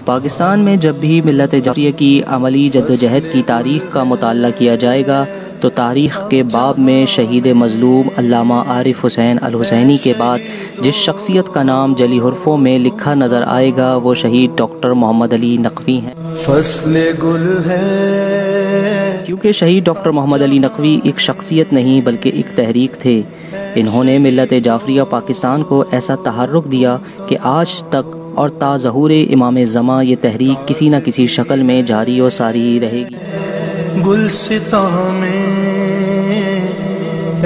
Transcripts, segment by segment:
پاکستان میں جب بھی ملت جعفریہ کی عملی جدوجہد کی تاریخ کا مطالعہ کیا جائے گا تو تاریخ کے باب میں شہید مظلوم علامہ عارف حسین الحسینی کے بعد جس شخصیت کا نام جلی حرفوں میں لکھا نظر آئے گا وہ شہید ڈاکٹر محمد علی نقوی ہیں۔ فصل گل ہے کیونکہ شہید ڈاکٹر محمد علی نقوی ایک شخصیت نہیں بلکہ ایک تحریک تھے۔ انہوں نے ملت جعفریہ پاکستان کو ایسا تحرک دیا کہ آج تک اور تا ظہور امام زماں یہ تحریک کسی نہ کسی شکل میں جاری و ساری رہے گی۔ گلستاں میں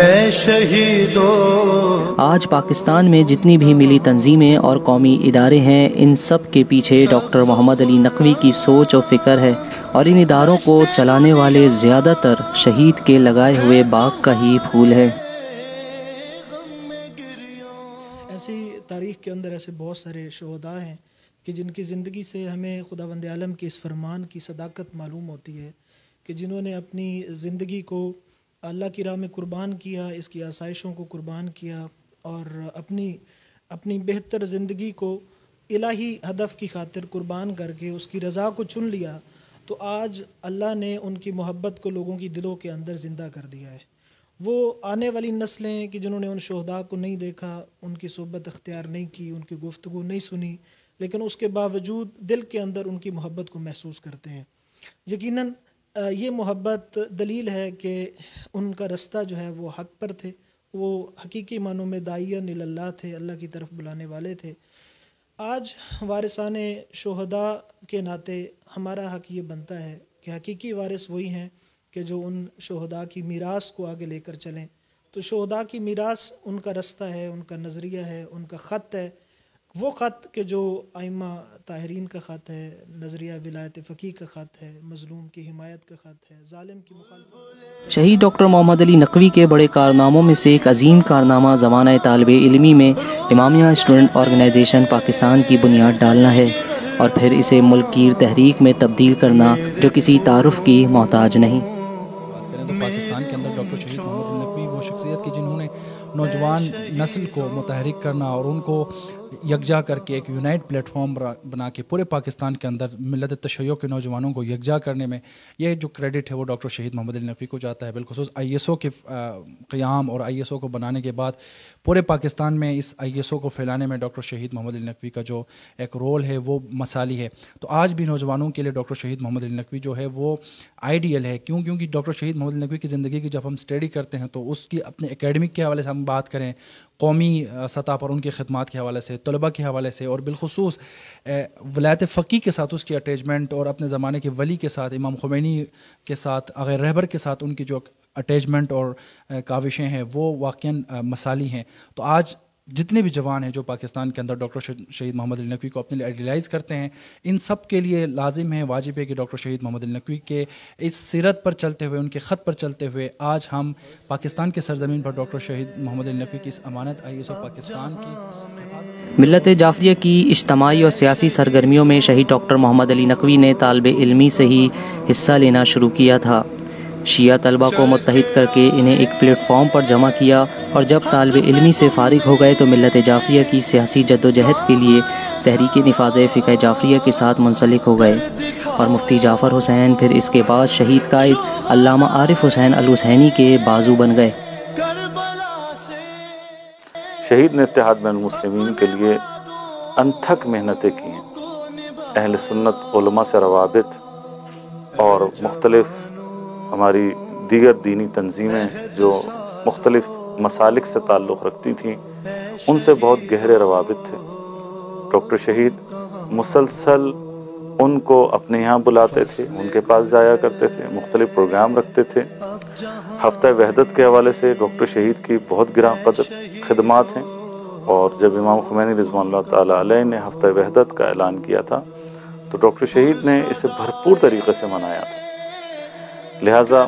اے شہیدو، آج پاکستان میں جتنی بھی ملی تنظیمیں اور قومی ادارے ہیں ان سب کے پیچھے ڈاکٹر محمد علی نقوی کی سوچ و فکر ہے، اور ان اداروں کو چلانے والے زیادہ تر شہید کے لگائے ہوئے باغ کا ہی پھول ہے۔ ایسی تاریخ کے اندر ایسے بہت سارے شہداء ہیں کہ جن کی زندگی سے ہمیں خداوند عالم کے اس فرمان کی صداقت معلوم ہوتی ہے کہ جنہوں نے اپنی زندگی کو اللہ کی راہ میں قربان کیا، اس کی آسائشوں کو قربان کیا اور اپنی بہتر زندگی کو الہی ہدف کی خاطر قربان کر کے اس کی رضا کو چن لیا، تو آج اللہ نے ان کی محبت کو لوگوں کی دلوں کے اندر زندہ کر دیا ہے۔ وہ آنے والی نسلیں کہ جنہوں نے ان شہداء کو نہیں دیکھا، ان کی صحبت اختیار نہیں کی، ان کی گفتگو نہیں سنی، لیکن اس کے باوجود دل کے اندر ان کی محبت کو محسوس کرتے ہیں۔ یقیناً یہ محبت دلیل ہے کہ ان کا رستہ جو ہے وہ حق پر تھے، وہ حقیقی معنوں میں داعیہ الی اللہ تھے، اللہ کی طرف بلانے والے تھے۔ آج وارثان شہداء کے ناطے ہمارا حق یہ بنتا ہے کہ حقیقی وارث وہی ہیں کہ جو ان شہداء کی میراث کو آگے لے کر چلیں۔ تو شہداء کی میراث ان کا رستہ ہے، ان کا نظریہ ہے، ان کا خط ہے، وہ خط کہ جو ائمہ طاہرین کا خط ہے، نظریہ ولایت فقیہ کا خط ہے، مظلوم کی حمایت کا خط ہے، ظالم کی مخالفت۔ شہید ڈاکٹر محمد علی نقوی کے بڑے کارناموں میں سے ایک عظیم کارنامہ زمانہ طالب علمی میں امامیہ اسٹوڈنٹ آرگنائزیشن پاکستان کی بنیاد ڈالنا ہے اور پھر اسے ملک گیر تحریک میں تبدیل کرنا جو کسی تعارف کی محتاج نہیں۔ تو پاکستان کے اندر ڈاکٹر شہید محمد علی نقوی وہ شخصیت کی جنہوں نے نوجوان نسل کو متحرک کرنا اور ان کو یکجا کر کے ایک یونائٹ پلیٹ فارم بنا کے پورے پاکستان کے اندر ملت تشیع کے نوجوانوں کو یکجا کرنے میں یہ جو کریڈٹ ہے وہ ڈاکٹر شہید محمد علی نقوی کو جاتا ہے۔ بالخصوص آئی ایس او کے قیام اور آئی ایس او کو بنانے کے بعد پورے پاکستان میں اس آئی ایس او کو پھیلانے میں ڈاکٹر شہید محمد علی نقوی کا جو ایک رول ہے وہ مثالی ہے۔ تو آج بھی نوجوانوں کے لیے ڈاکٹر شہید محمد علی نقوی جو ہے وہ آئیڈیل ہے، کیونکہ ڈاکٹر شہید محمد علی نقوی کی زندگی کی جب ہم اسٹڈی کرتے ہیں تو اس کی اپنے اکیڈمک کے حوالے سے ہم بات کریں، قومی سطح پر ان کی خدمات کے حوالے سے، طلباء کے حوالے سے، اور بالخصوص ولایت فقیہ کے ساتھ اس کی اٹیچمنٹ اور اپنے زمانے کے ولی کے ساتھ امام خمینی کے ساتھ غیر رہبر کے ساتھ ان کی جو اٹیچمنٹ اور کاوشیں ہیں وہ واقعاً مثالی ہیں۔ تو آج جتنے بھی جوان ہیں جو پاکستان کے اندر ڈاکٹر شہید محمد علی نقوی کو اپنے لیے آئیڈیلائز کرتے ہیں، ان سب کے لیے لازم ہے، واجب ہے کہ ڈاکٹر شہید محمد علی نقوی کے اس سیرت پر چلتے ہوئے، ان کے خط پر چلتے ہوئے آج ہم پاکستان کے سرزمین پر ڈاکٹر شہید محمد علی نقوی کی اس امانت آئی ایس او پاکستان کی ملت جعفریہ کی اجتماعی اور سیاسی سرگرمیوں میں شہید ڈاکٹر محمد علی نقوی نے طالب علمی سے ہی حصہ لینا شروع کیا تھا۔ شیعہ طلبہ کو متحد کر کے انہیں ایک پلیٹ فارم پر جمع کیا، اور جب طالب علمی سے فارغ ہو گئے تو ملت جعفریہ کی سیاسی جدوجہد کے لیے تحریک نفاذ فقہ جعفریہ کے ساتھ منسلک ہو گئے، اور مفتی جعفر حسین پھر اس کے بعد شہید قائد علامہ عارف حسین الحسینی کے بازو بن گئے۔ شہید نے اتحاد بین المسلمین کے لیے انتھک محنتیں کی ہیں۔ اہل سنت علماء سے روابط اور مختلف ہماری دیگر دینی تنظیمیں جو مختلف مسالک سے تعلق رکھتی تھیں ان سے بہت گہرے روابط تھے۔ ڈاکٹر شہید مسلسل ان کو اپنے یہاں بلاتے تھے، ان کے پاس جایا کرتے تھے، مختلف پروگرام رکھتے تھے۔ ہفتہ وحدت کے حوالے سے ڈاکٹر شہید کی بہت گراں قدر خدمات ہیں، اور جب امام خمینی رضوان اللہ تعالیٰ علیہ نے ہفتہ وحدت کا اعلان کیا تھا تو ڈاکٹر شہید نے اسے بھرپور طریقے سے منایا تھا۔ لہٰذا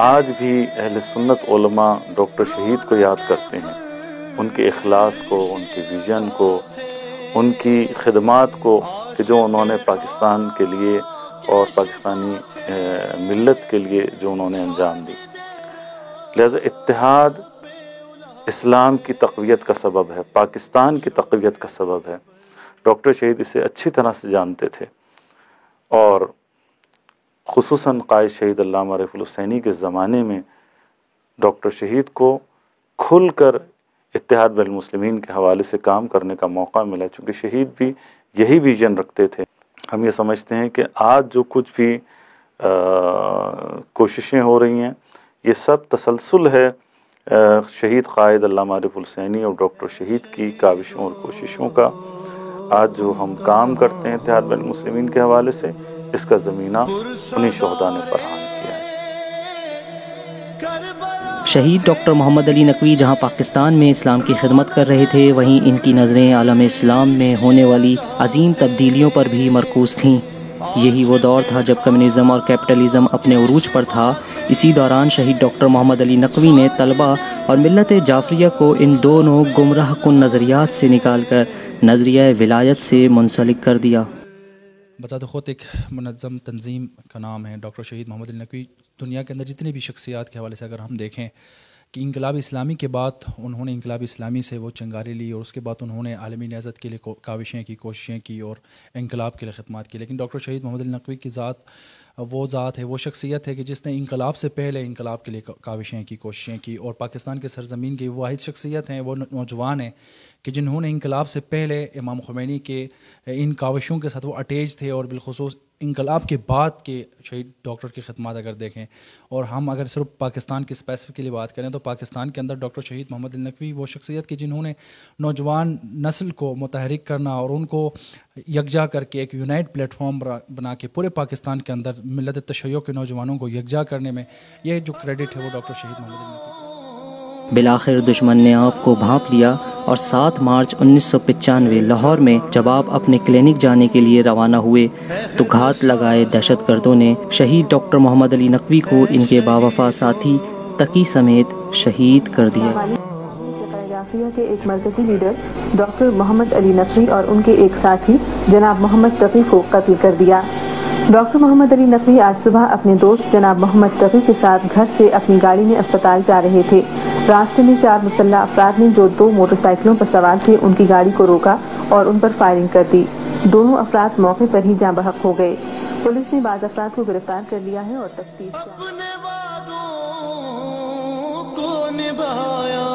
آج بھی اہل سنت علماء ڈاکٹر شہید کو یاد کرتے ہیں، ان کے اخلاص کو، ان کے ویژن کو، ان کی خدمات کو کہ جو انہوں نے پاکستان کے لیے اور پاکستانی ملت کے لیے جو انہوں نے انجام دی۔ لہذا اتحاد اسلام کی تقویت کا سبب ہے، پاکستان کی تقویت کا سبب ہے۔ ڈاکٹر شہید اسے اچھی طرح سے جانتے تھے، اور خصوصاً قائد شہید علامہ رفیع الحسینی کے زمانے میں ڈاکٹر شہید کو کھل کر اتحاد بین المسلمین کے حوالے سے کام کرنے کا موقع ملا، چونکہ شہید بھی یہی ویژن رکھتے تھے۔ ہم یہ سمجھتے ہیں کہ آج جو کچھ بھی کوششیں ہو رہی ہیں یہ سب تسلسل ہے شہید قائد علامہ رفیع الحسینی اور ڈاکٹر شہید کی کاوشوں اور کوششوں کا۔ آج جو ہم کام کرتے ہیں اتحاد بین المسلمین کے حوالے سے، اس کا زمینہ انہی شہداء نے فراہم کیا ہے۔ شہید ڈاکٹر محمد علی نقوی جہاں پاکستان میں اسلام کی خدمت کر رہے تھے، وہیں ان کی نظریں عالم اسلام میں ہونے والی عظیم تبدیلیوں پر بھی مرکوز تھیں۔ یہی وہ دور تھا جب کمیونزم اور کیپٹلزم اپنے عروج پر تھا۔ اسی دوران شہید ڈاکٹر محمد علی نقوی نے طلبہ اور ملت جعفریہ کو ان دونوں گمراہ کن نظریات سے نکال کر نظریہ ولایت سے منسلک کر دیا۔ بذات خود ایک منظم تنظیم کا نام ہے ڈاکٹر شہید محمد علی نقوی۔ دنیا کے اندر جتنی بھی شخصیات کے حوالے سے اگر ہم دیکھیں کہ انقلاب اسلامی کے بعد انہوں نے انقلاب اسلامی سے وہ چنگاری لی، اور اس کے بعد انہوں نے عالمی نہضت کے لیے کاوشیں کی، کوششیں کی اور انقلاب کے لیے خدمات کی، لیکن ڈاکٹر شہید محمد علی نقوی کی ذات وہ ذات ہے، وہ شخصیت ہے کہ جس نے انقلاب سے پہلے انقلاب کے لیے کاوشیں کی، کوششیں کی، اور پاکستان کے سرزمین کی واحد شخصیت ہیں، وہ نوجوان ہیں کہ جنہوں نے انقلاب سے پہلے امام خمینی کے ان کاوشوں کے ساتھ وہ اٹیچ تھے، اور بالخصوص انقلاب کے بعد کے شہید ڈاکٹر کی خدمات اگر دیکھیں، اور ہم اگر صرف پاکستان کی اسپیسیفکلی بات کریں تو پاکستان کے اندر ڈاکٹر شہید محمد علی نقوی وہ شخصیت کی جنہوں نے نوجوان نسل کو متحرک کرنا اور ان کو یکجا کر کے ایک یونائٹ پلیٹ فارم بنا کے پورے پاکستان کے اندر ملت تشیع کے نوجوانوں کو یکجا کرنے میں یہ جو کریڈٹ ہے وہ ڈاکٹر شہید محمد علی نقوی۔ بالآخر دشمن نے آپ کو بھانپ لیا، اور 7 مارچ 1995 لاہور میں جب آپ اپنے کلینک جانے کے لیے روانہ ہوئے تو گھات لگائے دہشت گردوں نے شہید ڈاکٹر محمد علی نقوی کو ان کے باوفا ساتھی تقی سمیت شہید کر دیا۔ کے ایک مرکزی لیڈر ڈاکٹر محمد علی نقوی اور ان کے ایک ساتھی جناب محمد تقی کو قتل کر دیا۔ ڈاکٹر محمد علی نقوی آج صبح اپنے دوست جناب محمد تقی کے ساتھ گھر سے اپنی گاڑی میں اسپتال جا رہے تھے۔ راستے میں 4 مسلح افراد نے جو 2 موٹر سائیکلوں پر سوار تھے ان کی گاڑی کو روکا اور ان پر فائرنگ کر دی۔ دونوں افراد موقع پر ہی جاں بحق ہو گئے۔ پولیس نے بعض افراد کو گرفتار کر لیا ہے اور تفتیش اپنے وعدوں کو نبھایا،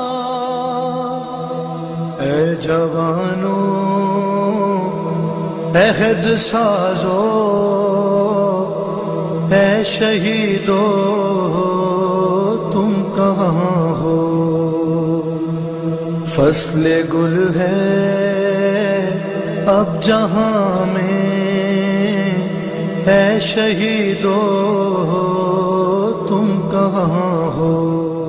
اے جوانوں عہد سازو، اے شہیدو تم کہاں ہو، فصل گل ہے اب جہاں میں، اے شہیدو تم کہاں ہو۔